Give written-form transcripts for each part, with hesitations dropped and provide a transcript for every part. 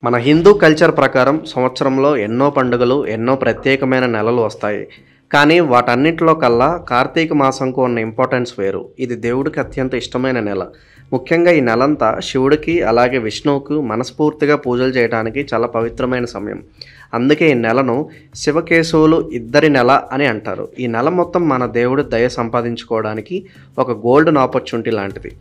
మన హిందూ కల్చర్ ప్రకారం సంవత్సరంలో ఎన్నో పండుగలు, ఎన్నో ప్రత్యేకమైన నెలలు వస్తాయి. కానీ వాటన్నిటిలో కల్లా కార్తీక మాసంకు ఉన్న ఇంపార్టెన్స్ వేరు. ఇది దేవుడికి అత్యంత ఇష్టమైన నెల. ముఖ్యంగా ఈ నెలంతా శివుడికి అలాగే విష్ణువుకు మనస్ఫూర్తిగా పూజలు చేయడానికి చాలా పవిత్రమైన సమయం. అందుకే ఈ నెలను శివకేశవులు ఇద్దరి నెల అని అంటారు. ఈ నెల మొత్తం మన దేవుడి దయ సంపాదించుకోవడానికి ఒక గోల్డెన్ ఆపర్చునిటీ లాంటిది.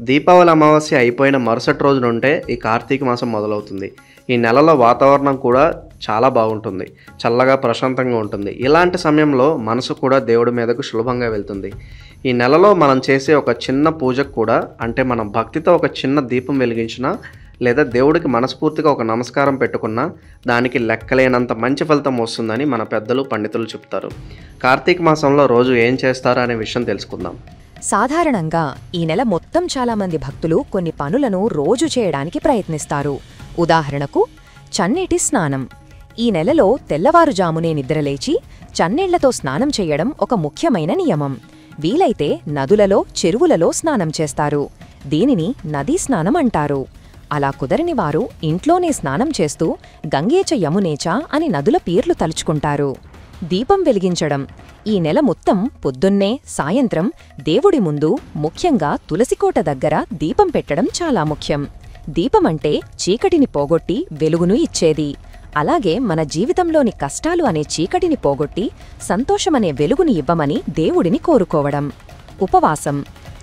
దీపావళి అమావాస్య అయిపోయిన మరుసటి రోజు నుండే ఈ కార్తీక మాసం మొదలవుతుంది. ఈ నెలలో వాతావరణం కూడా చాలా బాగుంటుంది, చల్లగా ప్రశాంతంగా ఉంటుంది. ఇలాంటి సమయంలో మనసు కూడా దేవుడి మీదకు సులభంగా వెళ్తుంది. ఈ నెలలో మనం చేసే ఒక చిన్న పూజకు కూడా, అంటే మనం భక్తితో ఒక చిన్న దీపం వెలిగించినా లేదా దేవుడికి మనస్ఫూర్తిగా ఒక నమస్కారం పెట్టుకున్నా దానికి లెక్కలేనంత మంచి ఫలితం వస్తుందని మన పెద్దలు పండితులు చెప్తారు. కార్తీక మాసంలో రోజు ఏం చేస్తారో అనే విషయం తెలుసుకుందాం. సాధారణంగా ఈ నెల మొత్తం చాలామంది భక్తులు కొన్ని పనులను రోజు చేయడానికి ప్రయత్నిస్తారు. ఉదాహరణకు చన్నీటి స్నానం. ఈ నెలలో తెల్లవారుజామునే నిద్రలేచి చన్నీళ్లతో స్నానం చేయడం ఒక ముఖ్యమైన నియమం. వీలైతే నదులలో, చెరువులలో స్నానం చేస్తారు. దీనిని నదీ స్నానం అంటారు. అలా కుదరని వారు ఇంట్లోనే స్నానం చేస్తూ గంగేచ యమునేచ అని నదుల పేర్లు తలుచుకుంటారు. దీపం వెలిగించడం. ఈ నెల మొత్తం పొద్దున్నే, సాయంత్రం దేవుడి ముందు, ముఖ్యంగా తులసికోట దగ్గర దీపం పెట్టడం చాలా ముఖ్యం. దీపమంటే చీకటిని పోగొట్టి వెలుగును ఇచ్చేది. అలాగే మన జీవితంలోని కష్టాలు అనే చీకటిని పోగొట్టి సంతోషమనే వెలుగుని ఇవ్వమని దేవుడిని కోరుకోవడం. ఉపవాసం.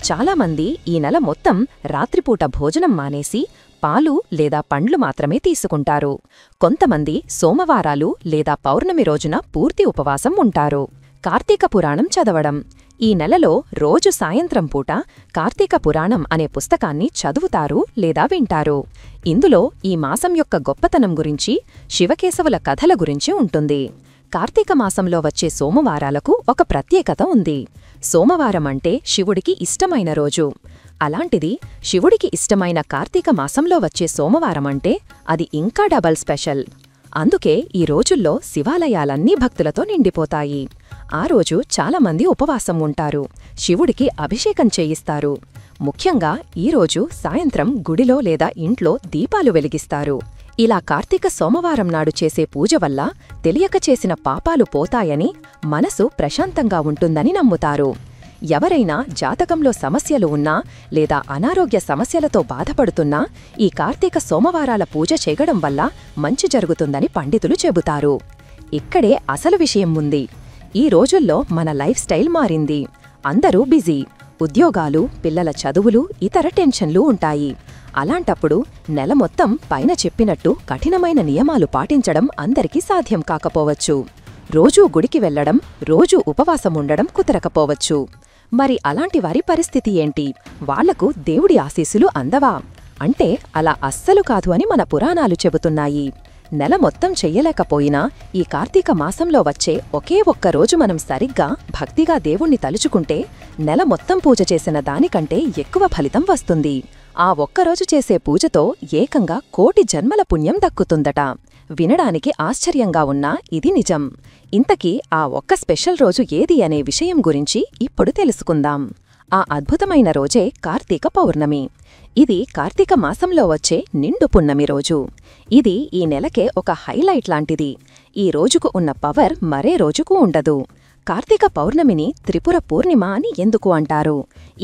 చాలామంది ఈ నెల మొత్తం రాత్రిపూట భోజనం మానేసి పాలు లేదా పండ్లు మాత్రమే తీసుకుంటారు. కొంతమంది సోమవారాలు లేదా పౌర్ణమి రోజున పూర్తి ఉపవాసం ఉంటారు. కార్తీక పురాణం చదవడం. ఈ నెలలో రోజు సాయంత్రం పూట కార్తీక పురాణం అనే పుస్తకాన్ని చదువుతారు లేదా వింటారు. ఇందులో ఈ మాసం యొక్క గొప్పతనం గురించి, శివకేశవుల కథల గురించి ఉంటుంది. కార్తీక మాసంలో వచ్చే సోమవారాలకు ఒక ప్రత్యేకత ఉంది. సోమవారం అంటే శివుడికి ఇష్టమైన రోజు. అలాంటిది శివుడికి ఇష్టమైన కార్తీక మాసంలో వచ్చే సోమవారమంటే అది ఇంకా డబల్ స్పెషల్. అందుకే ఈ రోజుల్లో శివాలయాలన్నీ భక్తులతో నిండిపోతాయి. ఆ రోజు చాలామంది ఉపవాసం ఉంటారు, శివుడికి అభిషేకం చేయిస్తారు. ముఖ్యంగా ఈరోజు సాయంత్రం గుడిలో లేదా ఇంట్లో దీపాలు వెలిగిస్తారు. ఇలా కార్తీక సోమవారం నాడు చేసే పూజ వల్ల తెలియక చేసిన పాపాలు పోతాయని, మనసు ప్రశాంతంగా ఉంటుందని నమ్ముతారు. ఎవరైనా జాతకంలో సమస్యలు ఉన్నా లేదా అనారోగ్య సమస్యలతో బాధపడుతున్నా ఈ కార్తీక సోమవారాల పూజ చేయడం వల్ల మంచి జరుగుతుందని పండితులు చెబుతారు. ఇక్కడే అసలు విషయం ఉంది. ఈ రోజుల్లో మన లైఫ్ స్టైల్ మారింది. అందరూ బిజీ. ఉద్యోగాలు, పిల్లల చదువులు, ఇతర టెన్షన్లు ఉంటాయి. అలాంటప్పుడు నెల మొత్తం పైన చెప్పినట్టు కఠినమైన నియమాలు పాటించడం అందరికీ సాధ్యం కాకపోవచ్చు. రోజూ గుడికి వెళ్లడం, రోజూ ఉపవాసం ఉండడం కుదరకపోవచ్చు. మరి అలాంటి వారి పరిస్థితి ఏంటి? వాళ్లకు దేవుడి ఆశీస్సులు అందవా? అంటే అలా అస్సలు కాదు అని మన పురాణాలు చెబుతున్నాయి. నెల మొత్తం చెయ్యలేకపోయినా ఈ కార్తీక మాసంలో వచ్చే ఒకే ఒక్క రోజు మనం సరిగ్గా భక్తిగా దేవుణ్ణి తలుచుకుంటే నెల మొత్తం పూజ చేసిన దానికంటే ఎక్కువ ఫలితం వస్తుంది. ఆ ఒక్కరోజు చేసే పూజతో ఏకంగా 1,000,000 జన్మల పుణ్యం దక్కుతుందట. వినడానికి ఆశ్చర్యంగా ఉన్నా ఇది నిజం. ఇంతకీ ఆ ఒక్క స్పెషల్ రోజు ఏది అనే విషయం గురించి ఇప్పుడు తెలుసుకుందాం. ఆ అద్భుతమైన రోజే కార్తీక పౌర్ణమి. ఇది కార్తీక మాసంలో వచ్చే నిండు పున్నమి రోజు. ఇది ఈ నెలకే ఒక హైలైట్ లాంటిది. ఈ రోజుకు ఉన్న పవర్ మరే రోజుకు ఉండదు. కార్తీక పౌర్ణమిని త్రిపుర పూర్ణిమ అని ఎందుకు అంటారు?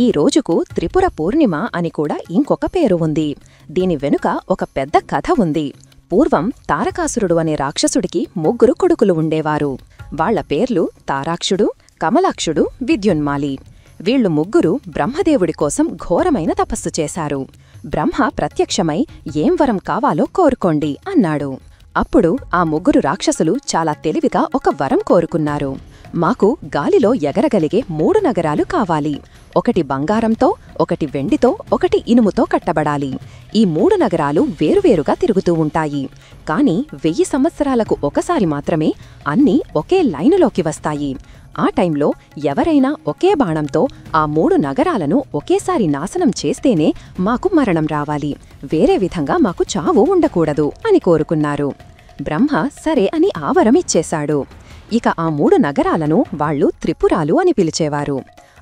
ఈ రోజుకు త్రిపుర పూర్ణిమ అని కూడా ఇంకొక పేరు ఉంది. దీని వెనుక ఒక పెద్ద కథ ఉంది. పూర్వం తారకాసురుడు అనే రాక్షసుడికి 3 కొడుకులు ఉండేవారు. వాళ్ల పేర్లు తారాక్షుడు, కమలాక్షుడు, విద్యున్మాలి. వీళ్లు 3 బ్రహ్మదేవుడి కోసం ఘోరమైన తపస్సు చేశారు. బ్రహ్మ ప్రత్యక్షమై ఏం వరం కావాలో కోరుకోండి అన్నాడు. అప్పుడు ఆ 3 రాక్షసులు చాలా తెలివిగా ఒక వరం కోరుకున్నారు. మాకు గాలిలో ఎగరగలిగే 3 నగరాలు కావాలి. ఒకటి బంగారంతో, ఒకటి వెండితో, ఒకటి ఇనుముతో కట్టబడాలి. ఈ 3 నగరాలు వేరువేరుగా తిరుగుతూ ఉంటాయి. కాని 1000 సంవత్సరాలకు ఒకసారి మాత్రమే అన్నీ ఒకే లైనులోకి వస్తాయి. ఆ టైంలో ఎవరైనా ఒకే బాణంతో ఆ 3 నగరాలను ఒకేసారి నాశనం చేస్తేనే మాకు మరణం రావాలి. వేరే విధంగా మాకు చావు ఉండకూడదు అని కోరుకున్నారు. బ్రహ్మ సరే అని ఆ వరం ఇచ్చేశాడు. ఇక ఆ 3 నగరాలను వాళ్లు త్రిపురాలు అని పిలిచేవారు.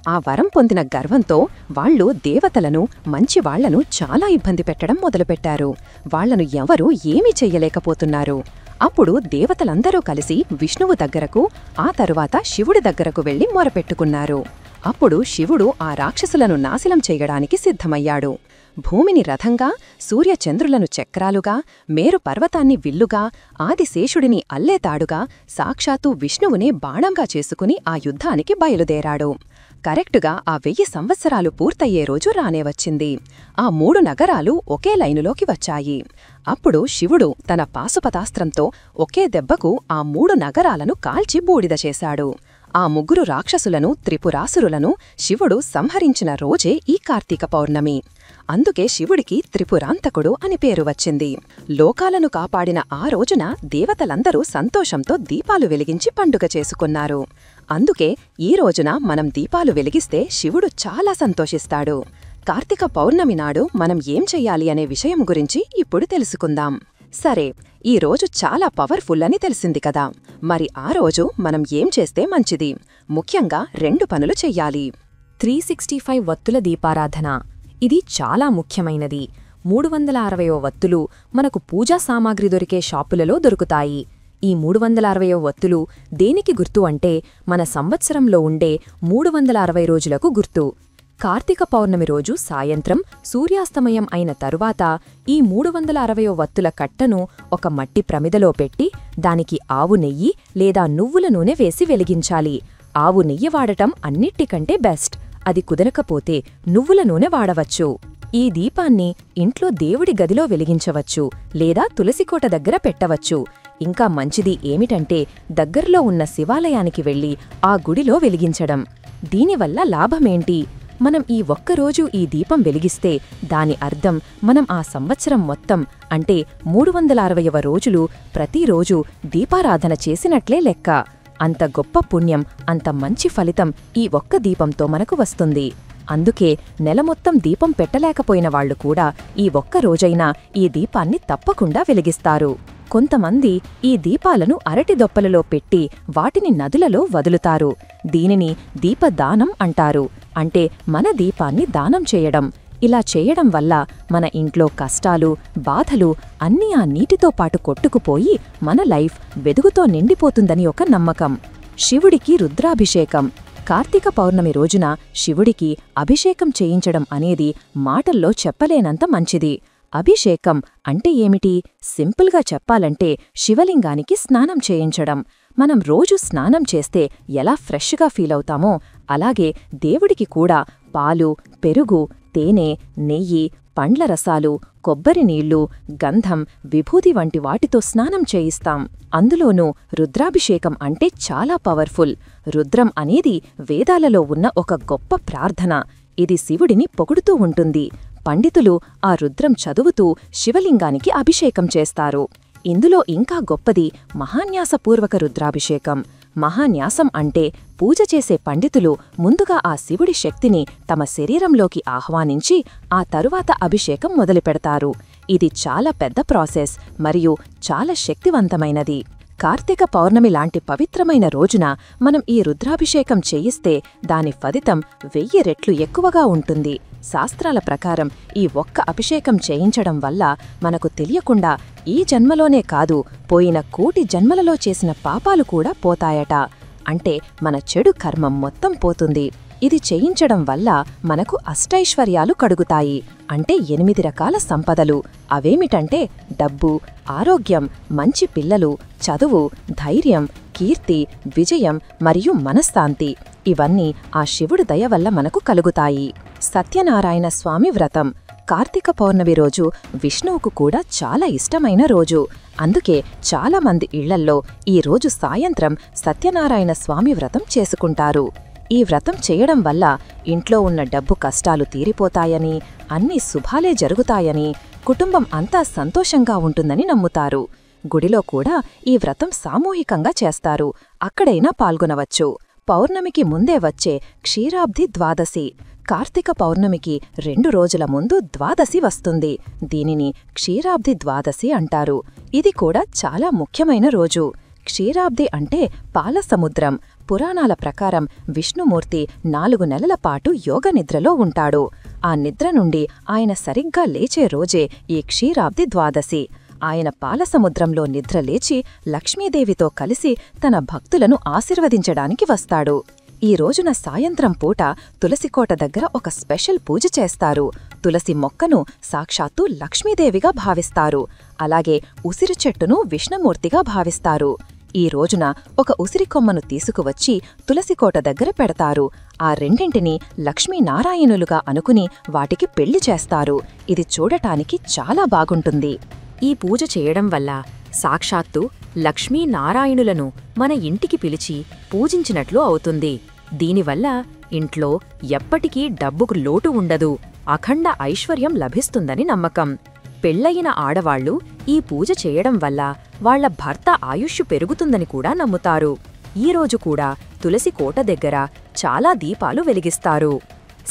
ఆ వరం పొందిన గర్వంతో వాళ్ళు దేవతలను మంచివాళ్లను చాలా ఇబ్బంది పెట్టడం మొదలుపెట్టారు. వాళ్లను ఎవరూ ఏమీ చెయ్యలేకపోతున్నారు. అప్పుడు దేవతలందరూ కలిసి విష్ణువు దగ్గరకు, ఆ తరువాత శివుడి దగ్గరకు వెళ్లి మొరపెట్టుకున్నారు. అప్పుడు శివుడు ఆ రాక్షసులను నాశనం చెయ్యడానికి సిద్ధమయ్యాడు. భూమిని రథంగా, సూర్యచంద్రులను చక్రాలుగా, మేరు పర్వతాన్ని విల్లుగా, ఆదిశేషుడిని అల్లేతాడుగా, సాక్షాత్తు విష్ణువునే బాణంగా చేసుకుని ఆ యుద్ధానికి బయలుదేరాడు. కరెక్టుగా ఆ 1000 సంవత్సరాలు పూర్తయ్యే రోజు రానేవచ్చింది. ఆ 3 నగరాలు ఒకే లైనులోకి వచ్చాయి. అప్పుడు శివుడు తన పాశుపతాస్త్రంతో ఒకే దెబ్బకు ఆ 3 నగరాలను కాల్చి బూడిద చేశాడు. ఆ 3 రాక్షసులను, త్రిపురాసురులను శివుడు సంహరించిన రోజే ఈ కార్తీక పౌర్ణమి. అందుకే శివుడికి త్రిపురాంతకుడు అని పేరు వచ్చింది. లోకాలను కాపాడిన ఆ రోజున దేవతలందరూ సంతోషంతో దీపాలు వెలిగించి పండుగ చేసుకున్నారు. అందుకే ఈ రోజున మనం దీపాలు వెలిగిస్తే శివుడు చాలా సంతోషిస్తాడు. కార్తీక పౌర్ణమి నాడు మనం ఏం చెయ్యాలి అనే విషయం గురించి ఇప్పుడు తెలుసుకుందాం. సరే, ఈ రోజు చాలా పవర్ఫుల్ అని తెలిసింది కదా. మరి ఆ రోజు మనం ఏం చేస్తే మంచిది? ముఖ్యంగా 2 పనులు చెయ్యాలి. 365 వత్తుల దీపారాధన. ఇది చాలా ముఖ్యమైనది. 360 వత్తులు మనకు పూజా సామాగ్రి దొరికే షాపులలో దొరుకుతాయి. ఈ 360 వత్తులు దేనికి గుర్తు అంటే మన సంవత్సరంలో ఉండే 360 రోజులకు గుర్తు. కార్తీక పౌర్ణమి రోజు సాయంత్రం సూర్యాస్తమయం అయిన తరువాత ఈ 360 వత్తుల కట్టను ఒక మట్టి ప్రమిదలో పెట్టి దానికి ఆవు నెయ్యి లేదా నువ్వుల నూనె వేసి వెలిగించాలి. ఆవు నెయ్యి వాడటం అన్నిటికంటే బెస్ట్. అది కుదరకపోతే నువ్వుల నూనె వాడవచ్చు. ఈ దీపాన్ని ఇంట్లో దేవుడి గదిలో వెలిగించవచ్చు లేదా తులసికోట దగ్గర పెట్టవచ్చు. ఇంకా మంచిది ఏమిటంటే దగ్గర్లో ఉన్న శివాలయానికి వెళ్లి ఆ గుడిలో వెలిగించడం. దీనివల్ల లాభమేంటి? మనం ఈ ఒక్కరోజు ఈ దీపం వెలిగిస్తే దాని అర్థం మనం ఆ సంవత్సరం మొత్తం అంటే 360వ రోజులు ప్రతిరోజు దీపారాధన చేసినట్లే లెక్క. అంత గొప్ప పుణ్యం, అంత మంచి ఫలితం ఈ ఒక్క దీపంతో మనకు వస్తుంది. అందుకే నెల మొత్తం దీపం పెట్టలేకపోయిన వాళ్లు కూడా ఈ ఒక్క రోజైనా ఈ దీపాన్ని తప్పకుండా వెలిగిస్తారు. కొంతమంది ఈ దీపాలను అరటి దొప్పలలో పెట్టి వాటిని నదులలో వదులుతారు. దీనిని దీపదానం అంటారు. అంటే మన దీపాన్ని దానం చేయడం. ఇలా చేయడం వల్ల మన ఇంట్లో కష్టాలు, బాధలు అన్నీ ఆ నీటితో పాటు కొట్టుకుపోయి మన లైఫ్ వెలుగుతో నిండిపోతుందని ఒక నమ్మకం. శివుడికి రుద్రాభిషేకం. కార్తీక పౌర్ణమి రోజున శివుడికి అభిషేకం చేయించడం అనేది మాటల్లో చెప్పలేనంత మంచిది. అభిషేకం అంటే ఏమిటి? సింపుల్గా చెప్పాలంటే శివలింగానికి స్నానం చేయించడం. మనం రోజు స్నానం చేస్తే ఎలా ఫ్రెష్గా ఫీలవుతామో అలాగే దేవుడికి కూడా పాలు, పెరుగు, తేనె, నెయ్యి, పండ్ల రసాలు, కొబ్బరి నీళ్లు, గంధం, విభూది వంటి వాటితో స్నానం చేయిస్తాం. అందులోనూ రుద్రాభిషేకం అంటే చాలా పవర్ఫుల్. రుద్రం అనేది వేదాలలో ఉన్న ఒక గొప్ప ప్రార్థన. ఇది శివుడిని పొగుడుతూ ఉంటుంది. పండితులు ఆ రుద్రం చదువుతూ శివలింగానికి అభిషేకం చేస్తారు. ఇందులో ఇంకా గొప్పది మహాన్యాసపూర్వక రుద్రాభిషేకం. మహాన్యాసం అంటే పూజ చేసే పండితులు ముందుగా ఆ శివుడి శక్తిని తమ శరీరంలోకి ఆహ్వానించి ఆ తరువాత అభిషేకం మొదలుపెడతారు. ఇది చాలా పెద్ద ప్రాసెస్ మరియు చాలా శక్తివంతమైనది. కార్తీక పౌర్ణమి లాంటి పవిత్రమైన రోజున మనం ఈ రుద్రాభిషేకం చేయిస్తే దాని ఫలితం 1000 రెట్లు ఎక్కువగా ఉంటుంది. శాస్త్రాల ప్రకారం ఈ ఒక్క అభిషేకం చేయించడం వల్ల మనకు తెలియకుండా ఈ జన్మలోనే కాదు, పోయిన 1,000,000 జన్మలలో చేసిన పాపాలు కూడా పోతాయట. అంటే మన చెడు కర్మం మొత్తం పోతుంది. ఇది చేయించడం వల్ల మనకు అష్టైశ్వర్యాలు కడుగుతాయి. అంటే 8 రకాల సంపదలు. అవేమిటంటే డబ్బు, ఆరోగ్యం, మంచి పిల్లలు, చదువు, ధైర్యం, కీర్తి, విజయం మరియు మనశ్శాంతి. ఇవన్నీ ఆ శివుడి దయ వల్ల మనకు కలుగుతాయి. సత్యనారాయణ స్వామి వ్రతం. కార్తీక పౌర్ణమి రోజు విష్ణువుకు కూడా చాలా ఇష్టమైన రోజు. అందుకే చాలామంది ఇళ్లల్లో ఈ రోజు సాయంత్రం సత్యనారాయణ స్వామి వ్రతం చేసుకుంటారు. ఈ వ్రతం చేయడం వల్ల ఇంట్లో ఉన్న డబ్బు కష్టాలు తీరిపోతాయని, అన్ని శుభాలే జరుగుతాయని, కుటుంబం అంతా సంతోషంగా ఉంటుందని నమ్ముతారు. గుడిలో కూడా ఈ వ్రతం సామూహికంగా చేస్తారు. అక్కడైనా పాల్గొనవచ్చు. పౌర్ణమికి ముందే వచ్చే క్షీరాబ్ది ద్వాదశి. కార్తీక పౌర్ణమికి 2 రోజుల ముందు ద్వాదశి వస్తుంది. దీనిని క్షీరాబ్ది ద్వాదశి అంటారు. ఇది కూడా చాలా ముఖ్యమైన రోజు. క్షీరాబ్ది అంటే పాల సముద్రం. పురాణాల ప్రకారం విష్ణుమూర్తి 4 నెలల పాటు యోగనిద్రలో ఉంటాడు. ఆ నిద్ర నుండి ఆయన సరిగ్గా లేచే రోజే ఈ క్షీరాబ్ది ద్వాదశి. ఆయన పాలసముద్రంలో నిద్రలేచి లక్ష్మీదేవితో కలిసి తన భక్తులను ఆశీర్వదించడానికి వస్తాడు. ఈ రోజున సాయంత్రం పూట తులసికోట దగ్గర ఒక స్పెషల్ పూజ చేస్తారు. తులసి మొక్కను సాక్షాత్తు లక్ష్మీదేవిగా భావిస్తారు. అలాగే ఉసిరి చెట్టును విష్ణుమూర్తిగా భావిస్తారు. ఈ రోజున ఒక ఉసిరికొమ్మను తీసుకువచ్చి తులసికోట దగ్గర పెడతారు. ఆ రెండింటినీ లక్ష్మీనారాయణులుగా అనుకుని వాటికి పెళ్లి చేస్తారు. ఇది చూడటానికి చాలా బాగుంటుంది. ఈ పూజ చేయడం వల్ల సాక్షాత్తు లక్ష్మీనారాయణులను మన ఇంటికి పిలిచి పూజించినట్లు అవుతుంది. దీనివల్ల ఇంట్లో ఎప్పటికీ డబ్బుకు లోటు ఉండదు, అఖండ ఐశ్వర్యం లభిస్తుందని నమ్మకం. పెళ్లయిన ఆడవాళ్లు ఈ పూజ చేయడం వల్ల వాళ్ల భర్త ఆయుష్షు పెరుగుతుందని కూడా నమ్ముతారు. ఈరోజు కూడా తులసి కోట దగ్గర చాలా దీపాలు వెలిగిస్తారు.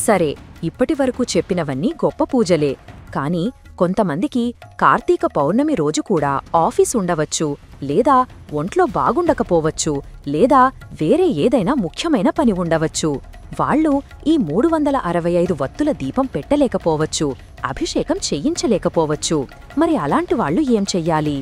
సరే, ఇప్పటివరకు చెప్పినవన్నీ గొప్ప పూజలే. కాని కొంతమందికి కార్తీక పౌర్ణమి రోజు కూడా ఆఫీస్ ఉండవచ్చు, లేదా ఒంట్లో బాగుండకపోవచ్చు, లేదా వేరే ఏదైనా ముఖ్యమైన పని ఉండవచ్చు. వాళ్ళు ఈ 365 వత్తుల దీపం పెట్టలేకపోవచ్చు, అభిషేకం చెయ్యించలేకపోవచ్చు. మరి అలాంటి వాళ్ళు ఏం చెయ్యాలి?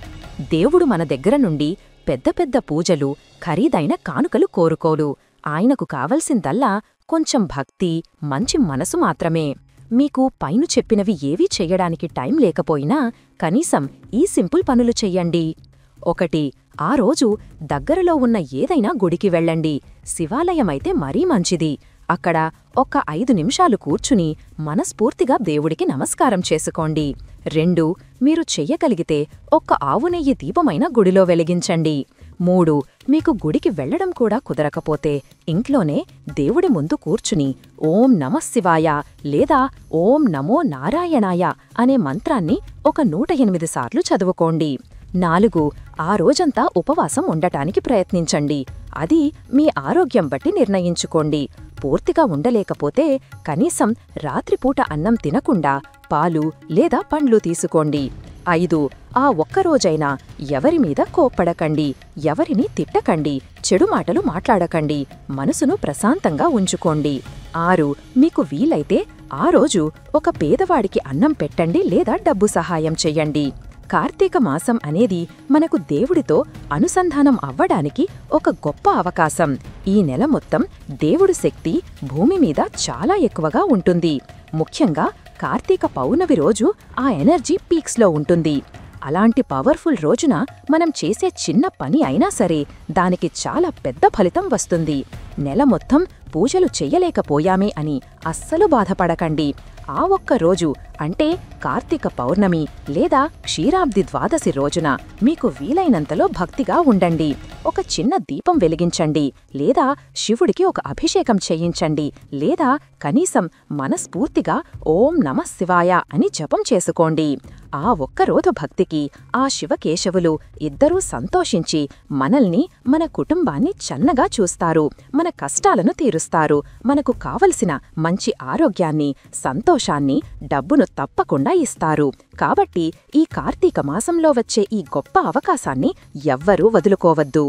దేవుడు మన దగ్గర నుండి పెద్ద పెద్ద పూజలు, ఖరీదైన కానుకలు కోరుకోలు. ఆయనకు కావలసిందల్లా కొంచెం భక్తి, మంచి మనసు మాత్రమే. మీకు పైన చెప్పినవి ఏవీ చెయ్యడానికి టైం లేకపోయినా కనీసం ఈ సింపుల్ పనులు చెయ్యండి. 1. ఆ రోజు దగ్గరలో ఉన్న ఏదైనా గుడికి వెళ్ళండి. శివాలయమైతే మరీ మంచిది. అక్కడ ఒక్క 5 నిమిషాలు కూర్చుని మనస్ఫూర్తిగా దేవుడికి నమస్కారం చేసుకోండి. 2. మీరు చెయ్యగలిగితే ఒక్క ఆవు నెయ్యి దీపమైన గుడిలో వెలిగించండి. 3. మీకు గుడికి వెళ్లడం కూడా కుదరకపోతే ఇంట్లోనే దేవుడి ముందు కూర్చుని ఓం నమః శివాయ లేదా ఓం నమో నారాయణాయ అనే మంత్రాన్ని ఒక 108 సార్లు చదువుకోండి. 4. ఆ రోజంతా ఉపవాసం ఉండటానికి ప్రయత్నించండి. అది మీ ఆరోగ్యం బట్టి నిర్ణయించుకోండి. పూర్తిగా ఉండలేకపోతే కనీసం రాత్రిపూట అన్నం తినకుండా పాలు లేదా పండ్లు తీసుకోండి. 5. ఆ ఒక్కరోజైనా ఎవరిమీద కోప్పడకండి, ఎవరిని తిట్టకండి, చెడు మాటలు మాట్లాడకండి, మనసును ప్రశాంతంగా ఉంచుకోండి. 6. మీకు వీలైతే ఆ రోజు ఒక పేదవాడికి అన్నం పెట్టండి లేదా డబ్బు సహాయం చెయ్యండి. కార్తీక మాసం అనేది మనకు దేవుడితో అనుసంధానం అవ్వడానికి ఒక గొప్ప అవకాశం. ఈ నెల మొత్తం దేవుడి శక్తి భూమి మీద చాలా ఎక్కువగా ఉంటుంది. ముఖ్యంగా కార్తీక పౌర్ణమి రోజు ఆ ఎనర్జీ పీక్స్లో ఉంటుంది. అలాంటి పవర్ఫుల్ రోజున మనం చేసే చిన్న పని అయినా సరే దానికి చాలా పెద్ద ఫలితం వస్తుంది. నెల మొత్తం పూజలు చెయ్యలేకపోయామే అని అస్సలు బాధపడకండి. ఆ ఒక్క రోజు అంటే కార్తీక పౌర్ణమి లేదా క్షీరాబ్ది ద్వాదశి రోజున మీకు వీలైనంతలో భక్తిగా ఉండండి. ఒక చిన్న దీపం వెలిగించండి, లేదా శివుడికి ఒక అభిషేకం చేయించండి, లేదా కనీసం మనస్ఫూర్తిగా ఓం నమః శివాయ అని జపం చేసుకోండి. ఆ ఒక్కరోజు భక్తికి ఆ శివకేశవులు ఇద్దరూ సంతోషించి మనల్ని, మన కుటుంబాన్ని చల్లగా చూస్తారు, మన కష్టాలను తీరుస్తారు, మనకు కావలసిన మంచి ఆరోగ్యాన్ని, సంతోషాన్ని, డబ్బును తప్పకుండా ఇస్తారు. కాబట్టి ఈ కార్తీక మాసంలో వచ్చే ఈ గొప్ప అవకాశాన్ని ఎవ్వరూ వదులుకోవద్దు.